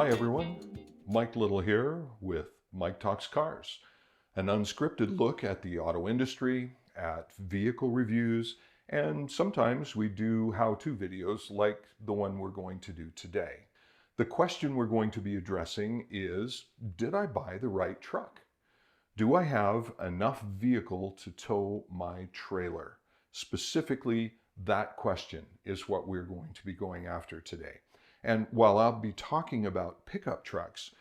Hi everyone, Mike Little here with Mike Talks Cars, an unscripted look at the auto industry, at vehicle reviews, and sometimes we do how-to videos like the one we're going to do today. The question we're going to be addressing is, did I buy the right truck? Do I have enough vehicle to tow my trailer? Specifically, that question is what we're going to be going after today. And while I'll be talking about pickup trucks,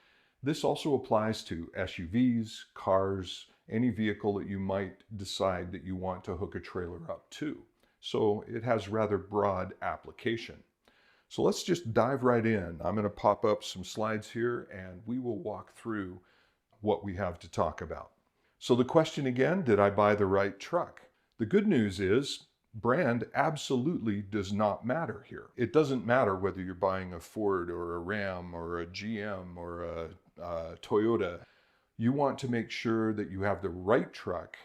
this also applies to SUVs, cars, any vehicle that you might decide that you want to hook a trailer up to. So it has rather broad application. So let's just dive right in. I'm going to pop up some slides here and we will walk through what we have to talk about. So the question again, did I buy the right truck? The good news is brand absolutely does not matter here. It doesn't matter whether you're buying a Ford or a Ram or a GM or a Toyota. You want to make sure that you have the right truck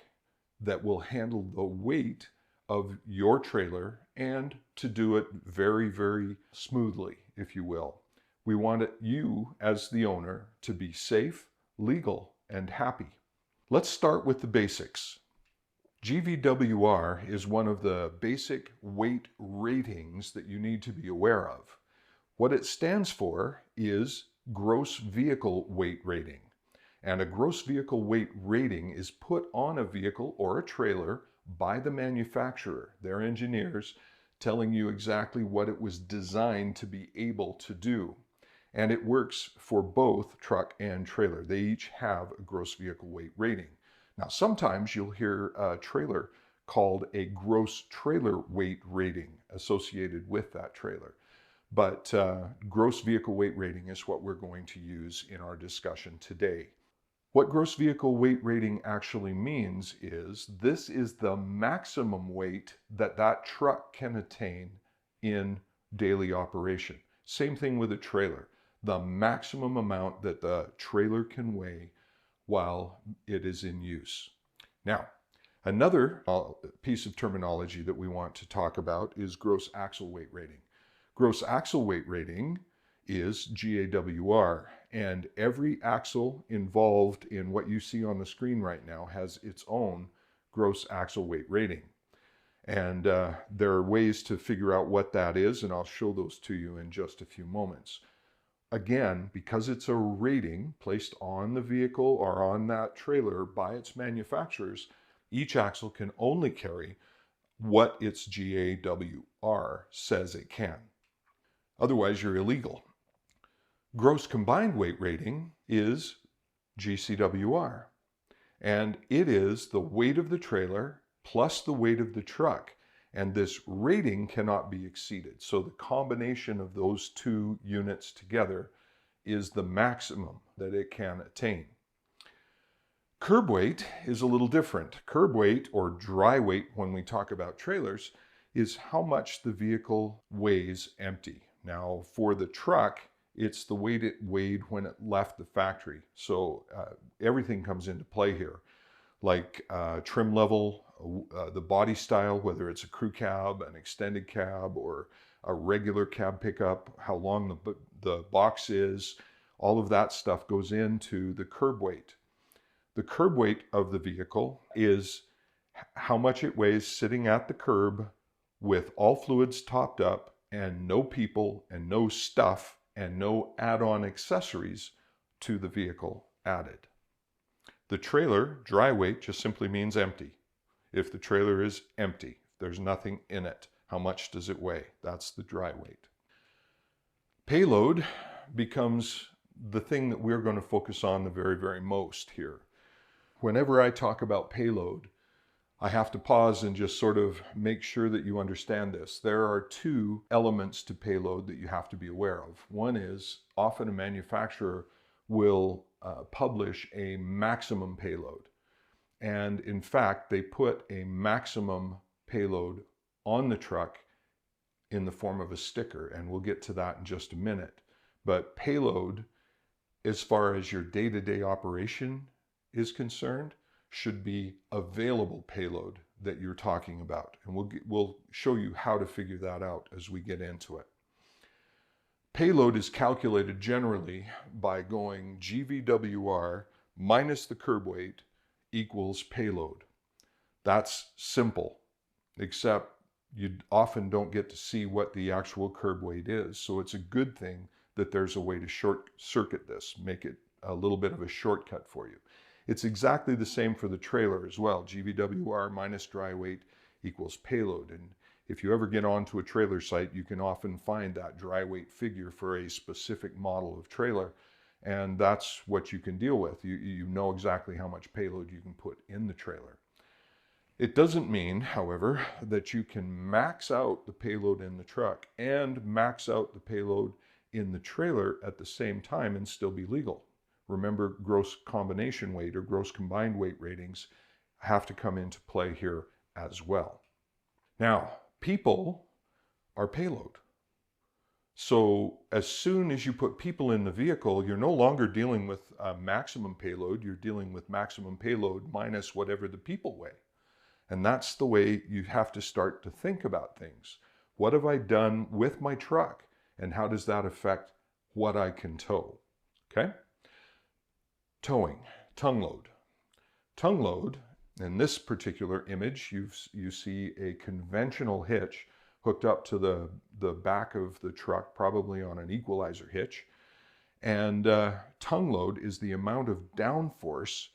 that will handle the weight of your trailer and to do it very, very smoothly, if you will. We want you as the owner to be safe, legal, and happy. Let's start with the basics. GVWR is one of the basic weight ratings that you need to be aware of. What it stands for is gross vehicle weight rating. And a gross vehicle weight rating is put on a vehicle or a trailer by the manufacturer, their engineers, telling you exactly what it was designed to be able to do. And it works for both truck and trailer. They each have a gross vehicle weight rating. Now, sometimes you'll hear a trailer called a gross trailer weight rating associated with that trailer. But gross vehicle weight rating is what we're going to use in our discussion today. What gross vehicle weight rating actually means is this is the maximum weight that that truck can attain in daily operation. Same thing with a trailer. The maximum amount that the trailer can weigh while it is in use. Now, another piece of terminology that we want to talk about is gross axle weight rating. Gross axle weight rating is GVWR, and every axle involved in what you see on the screen right now has its own gross axle weight rating. And there are ways to figure out what that is, and I'll show those to you in just a few moments. Again, because it's a rating placed on the vehicle or on that trailer by its manufacturers, each axle can only carry what its GVWR says it can. Otherwise, you're illegal. Gross combined weight rating is GCWR, and it is the weight of the trailer plus the weight of the truck. And this rating cannot be exceeded. So the combination of those two units together is the maximum that it can attain. Curb weight is a little different. Curb weight, or dry weight when we talk about trailers, is how much the vehicle weighs empty. Now for the truck, it's the weight it weighed when it left the factory. So everything comes into play here, like trim level, the body style, whether it's a crew cab, an extended cab, or a regular cab pickup, how long the box is, all of that stuff goes into the curb weight. The curb weight of the vehicle is how much it weighs sitting at the curb with all fluids topped up and no people and no stuff and no add-on accessories to the vehicle added. The trailer, dry weight, just simply means empty. If the trailer is empty, if there's nothing in it, how much does it weigh? That's the dry weight. Payload becomes the thing that we're going to focus on the very, very most here. Whenever I talk about payload, I have to pause and just sort of make sure that you understand this. There are two elements to payload that you have to be aware of. One is often a manufacturer will publish a maximum payload. And in fact, they put a maximum payload on the truck in the form of a sticker, and we'll get to that in just a minute. But payload, as far as your day-to-day operation is concerned, should be available payload that you're talking about. And we'll show you how to figure that out as we get into it. Payload is calculated generally by going GVWR minus the curb weight equals payload. That's simple, except you often don't get to see what the actual curb weight is. So it's a good thing that there's a way to short circuit this, make it a little bit of a shortcut for you. It's exactly the same for the trailer as well. GVWR minus dry weight equals payload. And if you ever get onto a trailer site, you can often find that dry weight figure for a specific model of trailer. And that's what you can deal with. You know exactly how much payload you can put in the trailer. It doesn't mean, however, that you can max out the payload in the truck and max out the payload in the trailer at the same time and still be legal. Remember, gross combination weight or gross combined weight ratings have to come into play here as well. Now, people are payload. So as soon as you put people in the vehicle, you're no longer dealing with maximum payload, you're dealing with maximum payload minus whatever the people weigh. And that's the way you have to start to think about things. What have I done with my truck? And how does that affect what I can tow? Okay? Towing, tongue load. Tongue load, in this particular image, you see a conventional hitch hooked up to the back of the truck, probably on an equalizer hitch. And tongue load is the amount of downforce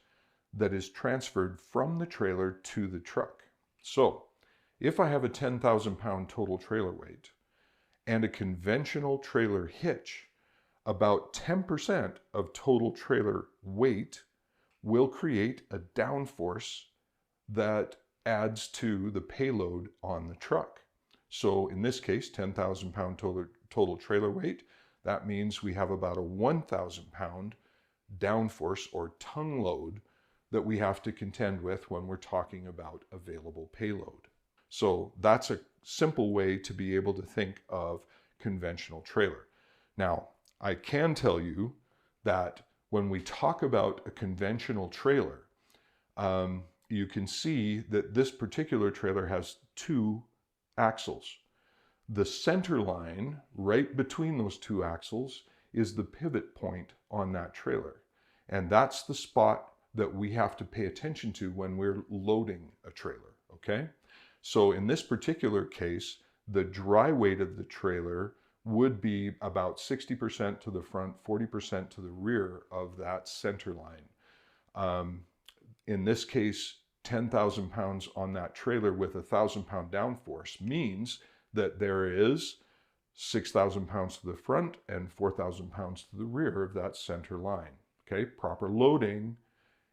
that is transferred from the trailer to the truck. So if I have a 10,000 pound total trailer weight and a conventional trailer hitch, about 10% of total trailer weight will create a downforce that adds to the payload on the truck. So in this case, 10,000 pound total trailer weight, that means we have about a 1,000 pound downforce or tongue load that we have to contend with when we're talking about available payload. So that's a simple way to be able to think of conventional trailer. Now, I can tell you that when we talk about a conventional trailer, you can see that this particular trailer has two axles. The center line right between those two axles is the pivot point on that trailer. And that's the spot that we have to pay attention to when we're loading a trailer, okay? So in this particular case, the dry weight of the trailer would be about 60% to the front, 40% to the rear of that center line. In this case, 10,000 pounds on that trailer with 1,000 pound downforce means that there is 6,000 pounds to the front and 4,000 pounds to the rear of that center line. Okay, proper loading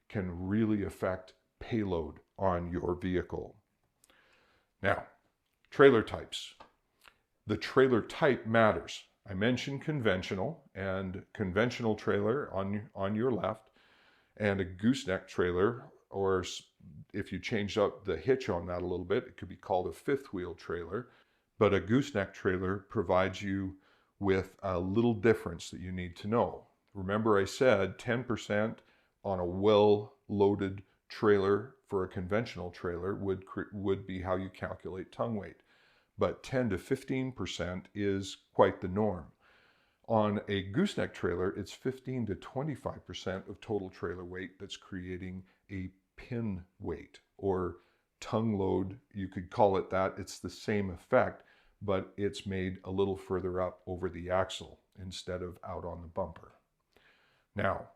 can really affect payload on your vehicle. Now, trailer types. The trailer type matters. I mentioned conventional, and conventional trailer on your left, and a gooseneck trailer, or if you change up the hitch on that a little bit, it could be called a fifth wheel trailer. But a gooseneck trailer provides you with a little difference that you need to know. Remember I said 10% on a well-loaded trailer for a conventional trailer would be how you calculate tongue weight. But 10 to 15% is quite the norm. On a gooseneck trailer, it's 15 to 25% of total trailer weight that's creating a pin weight or tongue load. You could call it that. It's the same effect, but it's made a little further up over the axle instead of out on the bumper. Now,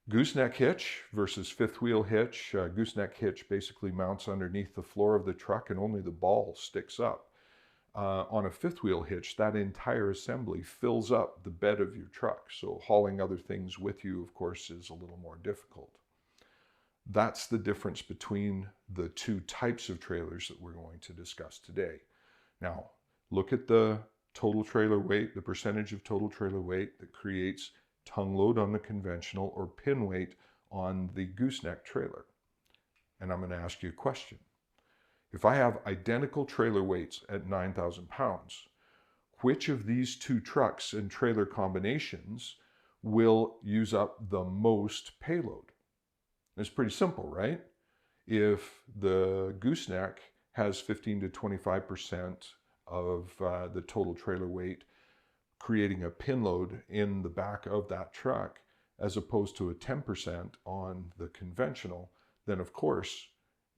gooseneck hitch versus fifth wheel hitch. Gooseneck hitch basically mounts underneath the floor of the truck and only the ball sticks up. On a fifth wheel hitch, that entire assembly fills up the bed of your truck. So hauling other things with you, of course, is a little more difficult. That's the difference between the two types of trailers that we're going to discuss today. Now, look at the total trailer weight, the percentage of total trailer weight that creates tongue load on the conventional or pin weight on the gooseneck trailer. And I'm going to ask you a question. If I have identical trailer weights at 9,000 pounds, which of these two trucks and trailer combinations will use up the most payload? It's pretty simple, right? If the gooseneck has 15 to 25% of the total trailer weight creating a pin load in the back of that truck as opposed to a 10% on the conventional, then of course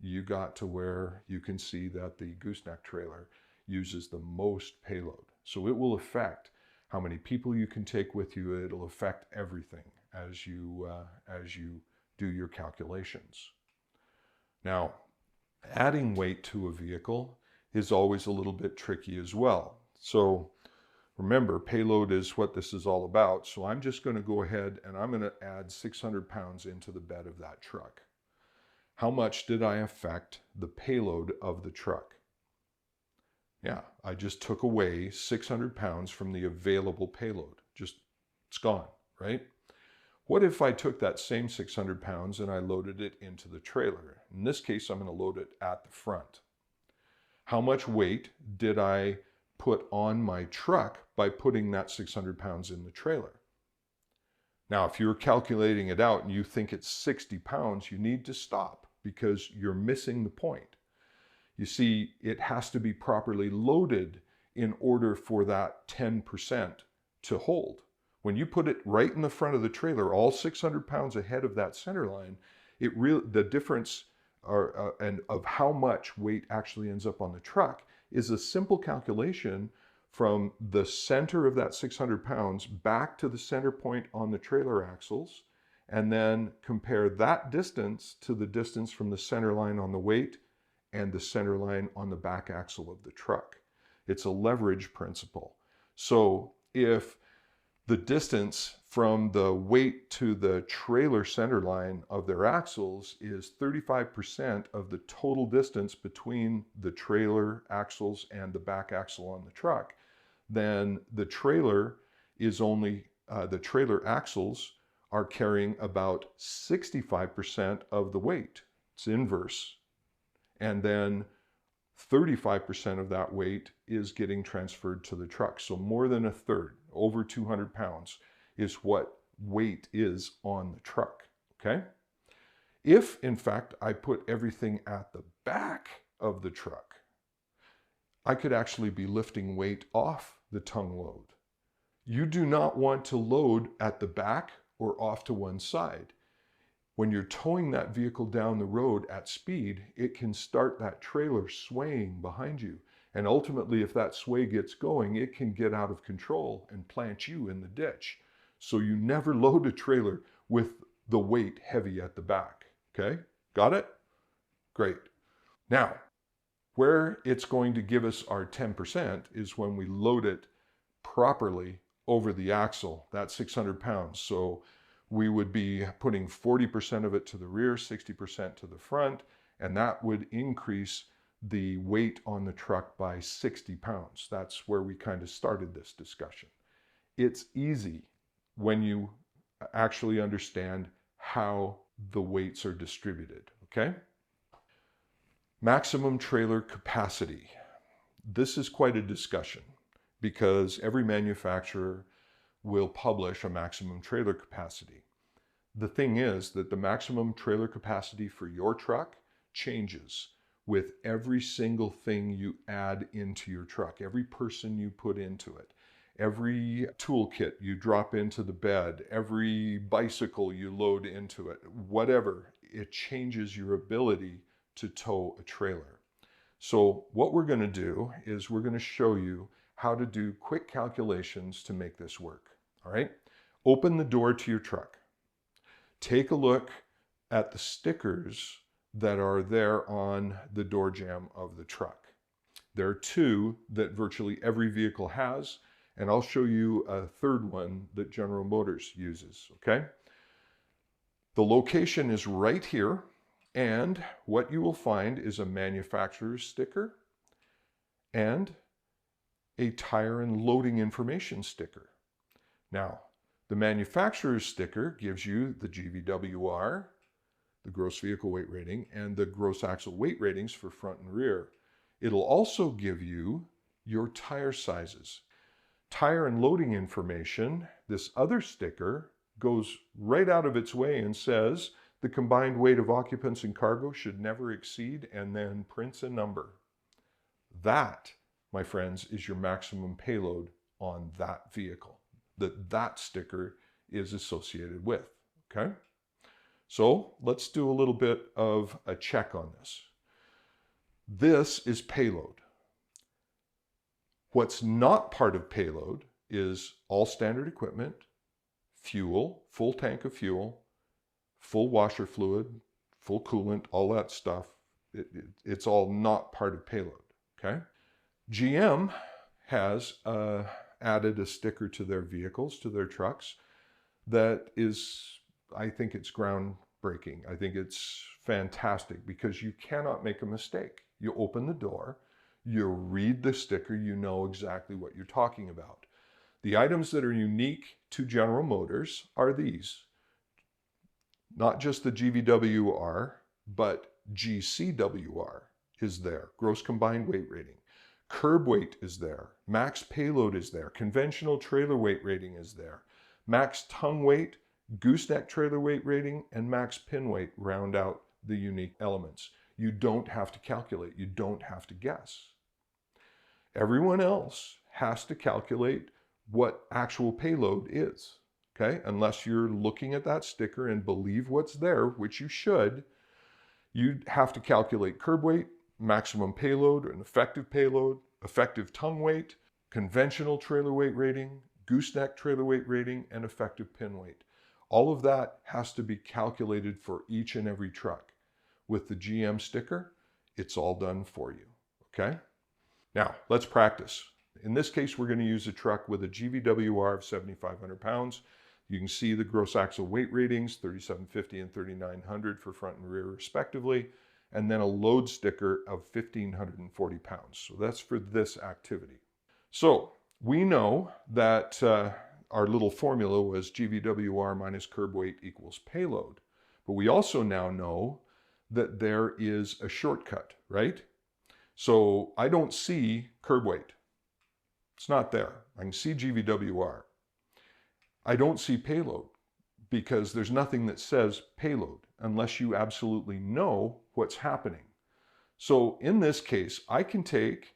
you got to where you can see that the gooseneck trailer uses the most payload. So it will affect how many people you can take with you. It'll affect everything as you do your calculations. Now, adding weight to a vehicle is always a little bit tricky as well. So remember, payload is what this is all about. So I'm just going to go ahead and I'm going to add 600 pounds into the bed of that truck. How much did I affect the payload of the truck? Yeah, I just took away 600 pounds from the available payload. Just, it's gone, right? What if I took that same 600 pounds and I loaded it into the trailer? In this case, I'm going to load it at the front. How much weight did I put on my truck by putting that 600 pounds in the trailer? Now, if you're calculating it out and you think it's 60 pounds, you need to stop because you're missing the point. You see, it has to be properly loaded in order for that 10% to hold. When you put it right in the front of the trailer, all 600 pounds ahead of that center line, the difference of how much weight actually ends up on the truck is a simple calculation from the center of that 600 pounds back to the center point on the trailer axles, and then compare that distance to the distance from the center line on the weight and the center line on the back axle of the truck. It's a leverage principle. So if the distance from the weight to the trailer center line of their axles is 35% of the total distance between the trailer axles and the back axle on the truck, then the trailer axles are carrying about 65% of the weight. It's inverse. And then 35% of that weight is getting transferred to the truck. So more than a third, over 200 pounds, is what weight is on the truck, okay? If, in fact, I put everything at the back of the truck, I could actually be lifting weight off the tongue load. You do not want to load at the back or off to one side. When you're towing that vehicle down the road at speed, it can start that trailer swaying behind you. And ultimately, if that sway gets going, it can get out of control and plant you in the ditch. So you never load a trailer with the weight heavy at the back. Okay? Got it? Great. Now, where it's going to give us our 10% is when we load it properly over the axle, that's 600 pounds. So we would be putting 40% of it to the rear, 60% to the front, and that would increase the weight on the truck by 60 pounds. That's where we kind of started this discussion. It's easy when you actually understand how the weights are distributed, okay? Maximum trailer capacity. This is quite a discussion because every manufacturer will publish a maximum trailer capacity. The thing is that the maximum trailer capacity for your truck changes with every single thing you add into your truck, every person you put into it, every toolkit you drop into the bed, every bicycle you load into it, whatever, it changes your ability to tow a trailer. So what we're going to do is we're going to show you how to do quick calculations to make this work. All right? Open the door to your truck. Take a look at the stickers that are there on the door jamb of the truck. There are two that virtually every vehicle has, and I'll show you a third one that General Motors uses, okay? The location is right here, and what you will find is a manufacturer's sticker and a tire and loading information sticker. Now, the manufacturer's sticker gives you the GVWR, the gross vehicle weight rating, and the gross axle weight ratings for front and rear. It'll also give you your tire sizes. Tire and loading information, this other sticker, goes right out of its way and says the combined weight of occupants and cargo should never exceed, and then prints a number. That, my friends, is your maximum payload on that vehicle that that sticker is associated with, okay? So let's do a little bit of a check on this. This is payload. What's not part of payload is all standard equipment, fuel, full tank of fuel, full washer fluid, full coolant, all that stuff. It's all not part of payload, okay? GM has added a sticker to their vehicles, to their trucks, that is, I think it's groundbreaking. I think it's fantastic because you cannot make a mistake. You open the door, you read the sticker, you know exactly what you're talking about. The items that are unique to General Motors are these. Not just the GVWR, but GCWR is there, gross combined weight rating. Curb weight is there, max payload is there, conventional trailer weight rating is there, max tongue weight, gooseneck trailer weight rating, and max pin weight round out the unique elements. You don't have to calculate, you don't have to guess. Everyone else has to calculate what actual payload is, okay? Unless you're looking at that sticker and believe what's there, which you should, you'd have to calculate curb weight, maximum payload or an effective payload, effective tongue weight, conventional trailer weight rating, gooseneck trailer weight rating, and effective pin weight. All of that has to be calculated for each and every truck. With the GM sticker, it's all done for you, okay? Now, let's practice. In this case, we're going to use a truck with a GVWR of 7,500 pounds. You can see the gross axle weight ratings, 3,750 and 3,900 for front and rear respectively, and then a load sticker of 1,540 pounds. So that's for this activity. So we know that our little formula was GVWR minus curb weight equals payload. But we also now know that there is a shortcut, right? So I don't see curb weight. It's not there. I can see GVWR. I don't see payload because there's nothing that says payload unless you absolutely know what's happening. So in this case, I can take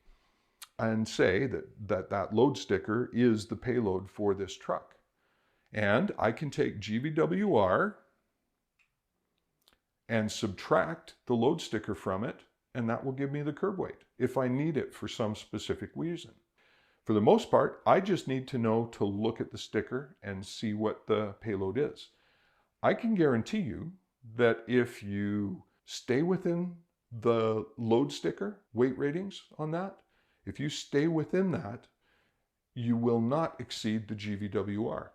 and say that load sticker is the payload for this truck. And I can take GVWR and subtract the load sticker from it, and that will give me the curb weight if I need it for some specific reason. For the most part, I just need to know to look at the sticker and see what the payload is. I can guarantee you that if you stay within the load sticker weight ratings on that, if you stay within that, you will not exceed the GVWR.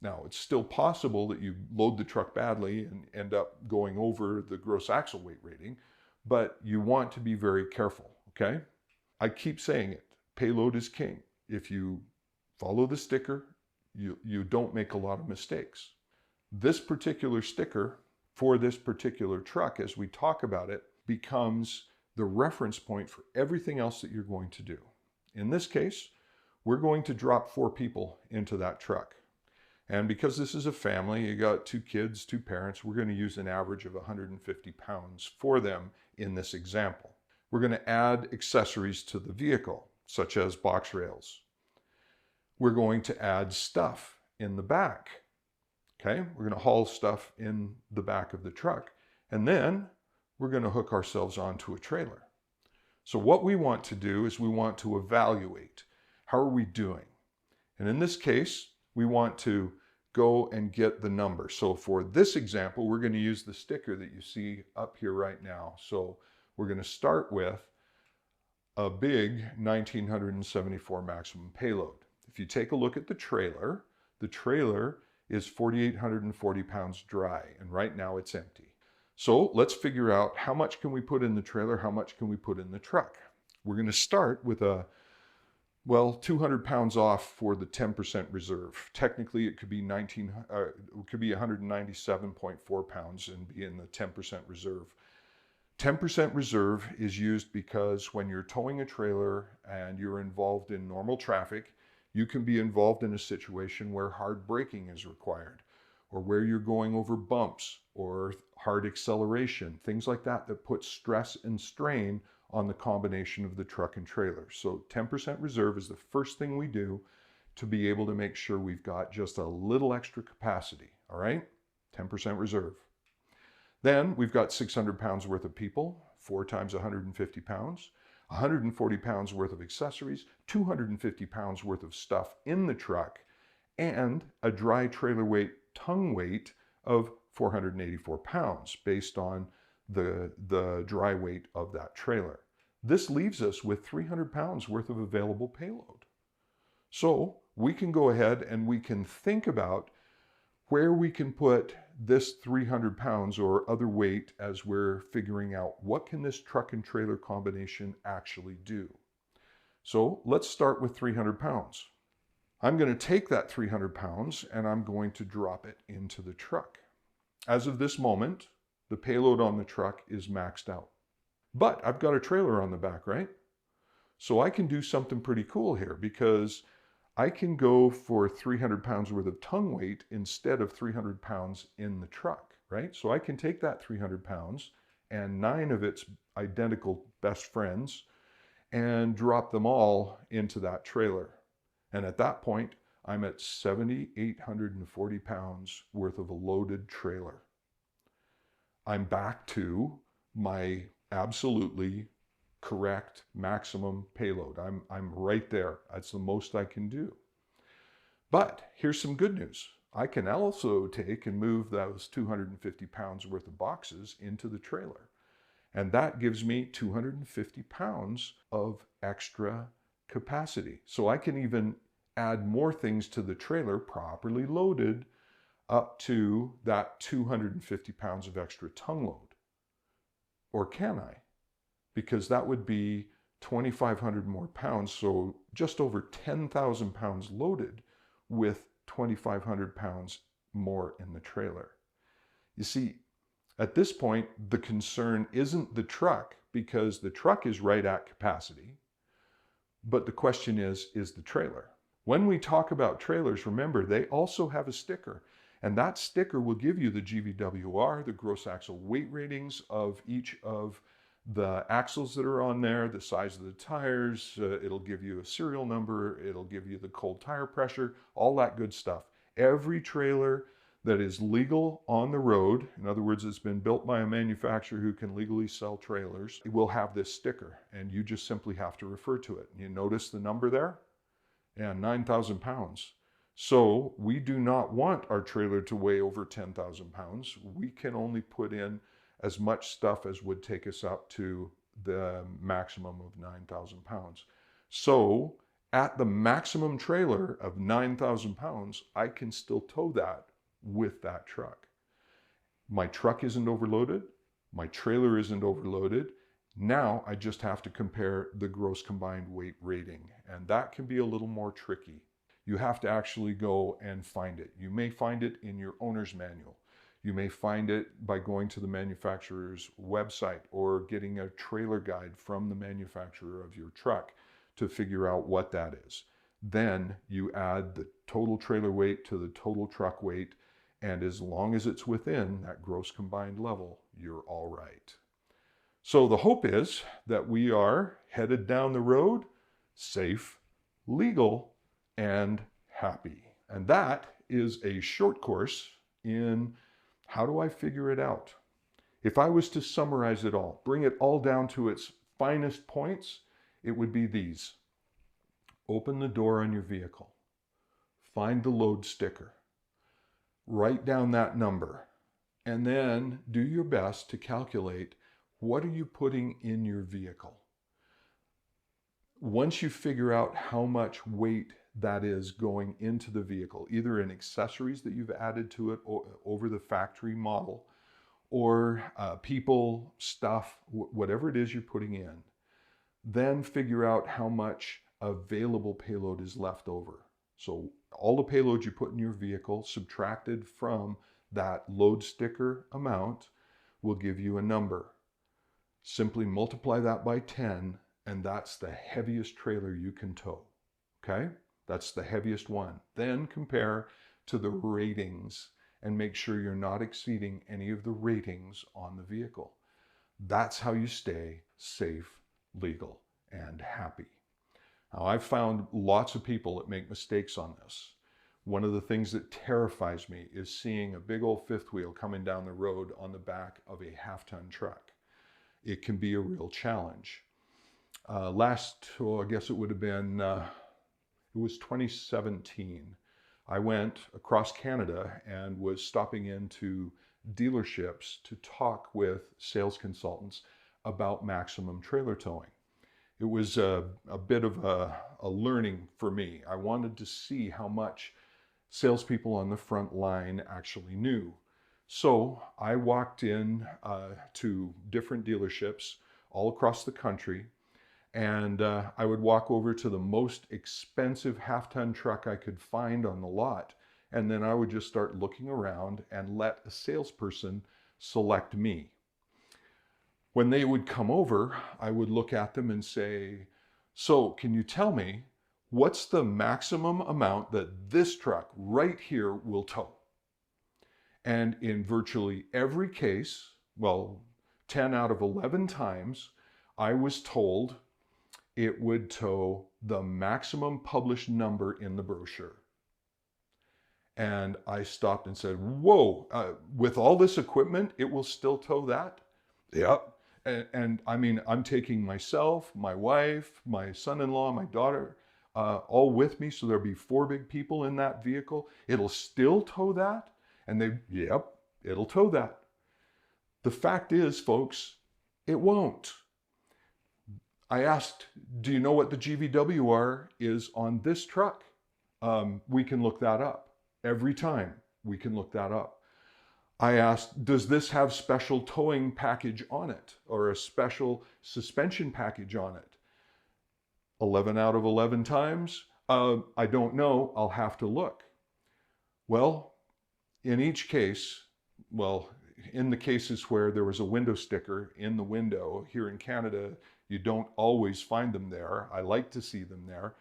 Now, it's still possible that you load the truck badly and end up going over the gross axle weight rating, but you want to be very careful, okay? I keep saying it, payload is king. If you follow the sticker, you don't make a lot of mistakes. This particular sticker for this particular truck, as we talk about it, becomes the reference point for everything else that you're going to do. In this case, we're going to drop 4 people into that truck. And because this is a family, you got 2 kids, 2 parents, we're going to use an average of 150 pounds for them in this example. We're going to add accessories to the vehicle, such as box rails. We're going to add stuff in the back. Okay, we're going to haul stuff in the back of the truck. And then we're going to hook ourselves onto a trailer. So what we want to do is we want to evaluate. How are we doing? And in this case, we want to go and get the number. So for this example, we're going to use the sticker that you see up here right now. So we're going to start with a big 1,974 maximum payload. If you take a look at the trailer is 4,840 pounds dry, and right now it's empty. So let's figure out how much can we put in the trailer, how much can we put in the truck. We're going to start with 200 pounds off for the 10% reserve. Technically, it could be 197.4 pounds and be in the 10% reserve. 10% reserve is used because when you're towing a trailer and you're involved in normal traffic, you can be involved in a situation where hard braking is required, or where you're going over bumps or hard acceleration, things like that that put stress and strain on the combination of the truck and trailer. So 10% reserve is the first thing we do to be able to make sure we've got just a little extra capacity, all right? 10% reserve. Then we've got 600 pounds worth of people, 4 times 150 pounds, 140 pounds worth of accessories, 250 pounds worth of stuff in the truck, and a dry trailer weight, tongue weight of 484 pounds based on the dry weight of that trailer. This leaves us with 300 pounds worth of available payload. So we can go ahead and we can think about where we can put this 300 pounds or other weight as we're figuring out what can this truck and trailer combination actually do. So let's start with 300 pounds. I'm going to take that 300 pounds and I'm going to drop it into the truck. As of this moment, the payload on the truck is maxed out. But I've got a trailer on the back, right? So I can do something pretty cool here because I can go for 300 pounds worth of tongue weight instead of 300 pounds in the truck, right? So I can take that 300 pounds and 9 of its identical best friends and drop them all into that trailer. And at that point, I'm at 7,840 pounds worth of a loaded trailer. I'm back to my absolutely correct maximum payload. I'm right there. That's the most I can do. But here's some good news. I can also take and move those 250 pounds worth of boxes into the trailer. And that gives me 250 pounds of extra capacity. So I can even add more things to the trailer properly loaded up to that 250 pounds of extra tongue load. Or can I? Because that would be 2,500 more pounds, so just over 10,000 pounds loaded with 2,500 pounds more in the trailer. You see, at this point, the concern isn't the truck because the truck is right at capacity, but the question is the trailer. When we talk about trailers, remember, they also have a sticker. And that sticker will give you the GVWR, the gross axle weight ratings of each of the axles that are on there, the size of the tires, it'll give you a serial number, it'll give you the cold tire pressure, all that good stuff. Every trailer that is legal on the road, in other words, it's been built by a manufacturer who can legally sell trailers, it will have this sticker, and you just simply have to refer to it. You notice the number there? Yeah, 9,000 pounds. So we do not want our trailer to weigh over 10,000 pounds. We can only put in as much stuff as would take us up to the maximum of 9,000 pounds. So at the maximum trailer of 9,000 pounds, I can still tow that with that truck. My truck isn't overloaded. My trailer isn't overloaded. Now I just have to compare the gross combined weight rating, and that can be a little more tricky. You have to actually go and find it. You may find it in your owner's manual. You may find it by going to the manufacturer's website or getting a trailer guide from the manufacturer of your truck to figure out what that is. Then you add the total trailer weight to the total truck weight, and as long as it's within that gross combined level, you're all right. So the hope is that we are headed down the road, safe, legal, and happy. And that is a short course in how do I figure it out? If I was to summarize it all, bring it all down to its finest points, it would be these. Open the door on your vehicle. Find the load sticker. Write down that number. And then do your best to calculate what are you putting in your vehicle. Once you figure out how much weight that is going into the vehicle, either in accessories that you've added to it over the factory model, or people, stuff, whatever it is you're putting in, then figure out how much available payload is left over. So all the payload you put in your vehicle subtracted from that load sticker amount will give you a number. Simply multiply that by 10, and that's the heaviest trailer you can tow, okay? That's the heaviest one. Then compare to the ratings and make sure you're not exceeding any of the ratings on the vehicle. That's how you stay safe, legal, and happy. Now, I've found lots of people that make mistakes on this. One of the things that terrifies me is seeing a big old fifth wheel coming down the road on the back of a half-ton truck. It can be a real challenge. I guess it would have been, it was 2017. I went across Canada and was stopping into dealerships to talk with sales consultants about maximum trailer towing. It was a bit of a learning for me. I wanted to see how much salespeople on the front line actually knew. So I walked in to different dealerships all across the country, and I would walk over to the most expensive half-ton truck I could find on the lot, and then I would just start looking around and let a salesperson select me. When they would come over, I would look at them and say, so can you tell me what's the maximum amount that this truck right here will tow? And in virtually every case, well, 10 out of 11 times, I was told it would tow the maximum published number in the brochure. And I stopped and said, whoa, with all this equipment, it will still tow that? Yep. And I mean, I'm taking myself, my wife, my son-in-law, my daughter, all with me. So there'll be 4 big people in that vehicle. It'll still tow that? And yep, it'll tow that. The fact is, folks, it won't. I asked, do you know what the GVWR is on this truck? We can look that up. Every time we can look that up. I asked, does this have special towing package on it or a special suspension package on it? 11 out of 11 times, I don't know, I'll have to look. Well, in each case, in the cases where there was a window sticker in the window, here in Canada, you don't always find them there. I like to see them there.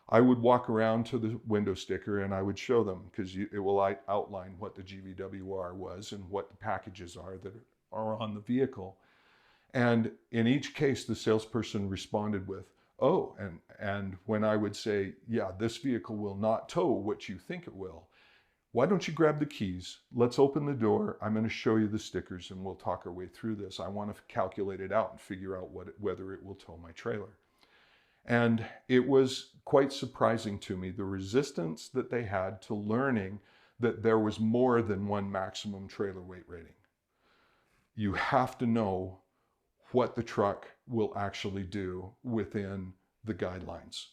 I would walk around to the window sticker and I would show them, because it will outline what the GVWR was and what the packages are that are on the vehicle. And in each case, the salesperson responded with, oh, and when I would say, yeah, this vehicle will not tow what you think it will. Why don't you grab the keys? Let's open the door. I'm going to show you the stickers and we'll talk our way through this. I want to calculate it out and figure out whether it will tow my trailer. And it was quite surprising to me, the resistance that they had to learning that there was more than one maximum trailer weight rating. You have to know what the truck will actually do within the guidelines.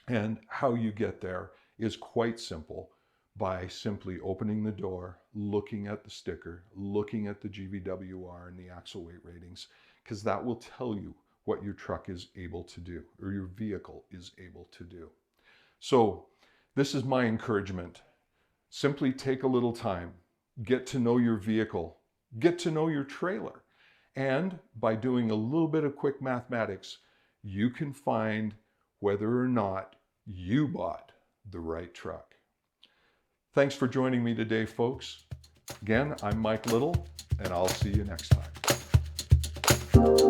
And how you get there is quite simple, by simply opening the door, looking at the sticker, looking at the GVWR and the axle weight ratings, because that will tell you what your truck is able to do, or your vehicle is able to do. So this is my encouragement. Simply take a little time, get to know your vehicle, get to know your trailer. And by doing a little bit of quick mathematics, you can find whether or not you bought the right truck. Thanks for joining me today, folks. Again, I'm Mike Little, and I'll see you next time.